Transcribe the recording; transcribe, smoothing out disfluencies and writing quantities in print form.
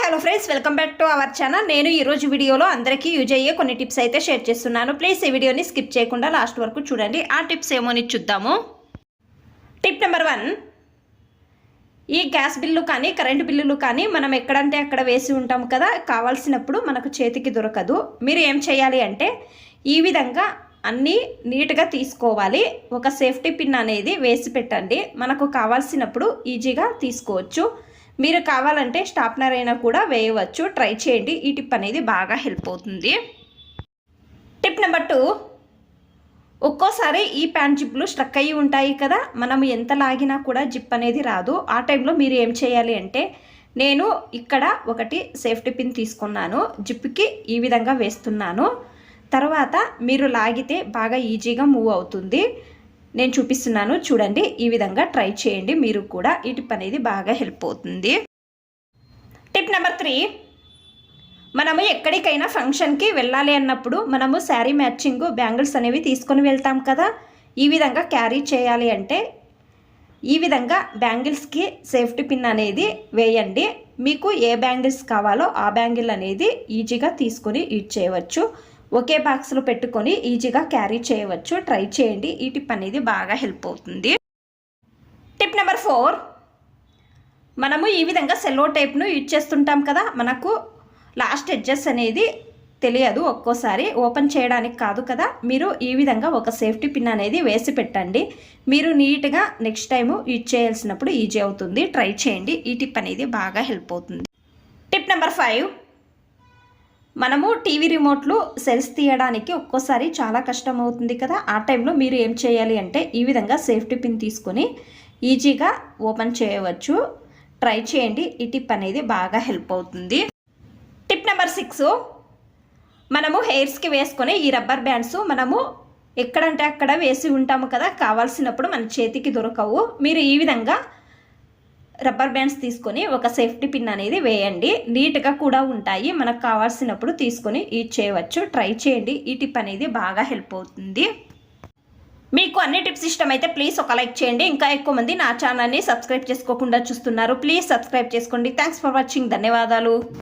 Hello friends, welcome back to our channel. నేను ఈరోజు వీడియోలో అందరికీ యూజ్ అయ్యే కొన్ని టిప్స్ అయితే షేర్ చేస్తున్నాను. ప్లీజ్ ఈ వీడియోని స్కిప్ చేయకుండా లాస్ట్ వరకు చూడండి. ఆ టిప్స్ ఏమోని చూద్దాము. టిప్ నెంబర్ 1, ఈ గ్యాస్ బిల్లు కానీ కరెంటు బిల్లులు కానీ మనం ఎక్కడంటే అక్కడ వేసి ఉంటాం కదా, కావాల్సినప్పుడు మనకు చేతికి దొరకదు. మీరు ఏం చేయాలి అంటే ఈ విధంగా అన్నీ నీట్గా తీసుకోవాలి. ఒక సేఫ్టీ పిన్ అనేది వేసి పెట్టండి. మనకు కావాల్సినప్పుడు ఈజీగా తీసుకోవచ్చు. మీరు కావాలంటే స్టాప్నర్ అయినా కూడా వేయవచ్చు. ట్రై చేయండి. ఈ టిప్ అనేది బాగా హెల్ప్ అవుతుంది. టిప్ నెంబర్ 2, ఒక్కోసారి ఈ ప్యాంట్ జిప్లు స్ట్రక్ అయ్యి ఉంటాయి కదా, మనం ఎంత లాగినా కూడా జిప్ అనేది రాదు. ఆ టైంలో మీరు ఏం చేయాలి అంటే, నేను ఇక్కడ ఒకటి సేఫ్టీ పిన్ తీసుకున్నాను, జిప్కి ఈ విధంగా వేస్తున్నాను. తర్వాత మీరు లాగితే బాగా ఈజీగా మూవ్ అవుతుంది. నేను చూపిస్తున్నాను చూడండి. ఈ విధంగా ట్రై చేయండి మీరు కూడా. ఈ టిప్ అనేది బాగా హెల్ప్ అవుతుంది. టిప్ నెంబర్ 3, మనము ఎక్కడికైనా ఫంక్షన్కి వెళ్ళాలి అన్నప్పుడు మనము శారీ మ్యాచింగ్ బ్యాంగిల్స్ అనేవి తీసుకొని వెళ్తాం కదా, ఈ విధంగా క్యారీ చేయాలి అంటే ఈ విధంగా బ్యాంగిల్స్కి సేఫ్టీ పిన్ అనేది వేయండి. మీకు ఏ బ్యాంగిల్స్ కావాలో ఆ బ్యాంగిల్ అనేది ఈజీగా తీసుకొని యూజ్ చేయవచ్చు. ఒకే బాక్స్లో పెట్టుకొని ఈజీగా క్యారీ చేయవచ్చు. ట్రై చేయండి. ఈ టిప్ అనేది బాగా హెల్ప్ అవుతుంది. టిప్ నెంబర్ 4, మనము ఈ విధంగా సెల్లో టేప్ను యూజ్ చేస్తుంటాం కదా, మనకు లాస్ట్ ఎడ్జెస్ అనేది తెలియదు ఒక్కోసారి, ఓపెన్ చేయడానికి కాదు కదా. మీరు ఈ విధంగా ఒక సేఫ్టీ పిన్ అనేది వేసి పెట్టండి. మీరు నీట్గా నెక్స్ట్ టైము యూజ్ చేయాల్సినప్పుడు ఈజీ అవుతుంది. ట్రై చేయండి. ఈ టిప్ అనేది బాగా హెల్ప్ అవుతుంది. టిప్ నెంబర్ 5, మనము టీవీ రిమోట్లు సెల్స్ తీయడానికి ఒక్కోసారి చాలా కష్టం అవుతుంది కదా, ఆ టైంలో మీరు ఏం చేయాలి అంటే ఈ విధంగా సేఫ్టీ పిన్ తీసుకొని ఈజీగా ఓపెన్ చేయవచ్చు. ట్రై చేయండి. ఈ టిప్ అనేది బాగా హెల్ప్ అవుతుంది. టిప్ నెంబర్ 6, మనము హెయిర్స్కి వేసుకొని ఈ రబ్బర్ బ్యాండ్స్ మనము ఎక్కడంటే అక్కడ వేసి ఉంటాము కదా, కావాల్సినప్పుడు మన చేతికి దొరకవు. మీరు ఈ విధంగా రబ్బర్ బ్యాండ్స్ తీసుకొని ఒక సేఫ్టీ పిన్ అనేది వేయండి. నీట్గా కూడా ఉంటాయి. మనకు కావాల్సినప్పుడు తీసుకొని యూజ్ చేయవచ్చు. ట్రై చేయండి. ఈ టిప్ అనేది బాగా హెల్ప్ అవుతుంది. మీకు అన్ని టిప్స్ ఇష్టమైతే ప్లీజ్ ఒక లైక్ చేయండి. ఇంకా ఎక్కువ మంది నా ఛానల్ని సబ్స్క్రైబ్ చేసుకోకుండా చూస్తున్నారు. ప్లీజ్ సబ్స్క్రైబ్ చేసుకోండి. Thanks for watching. ధన్యవాదాలు.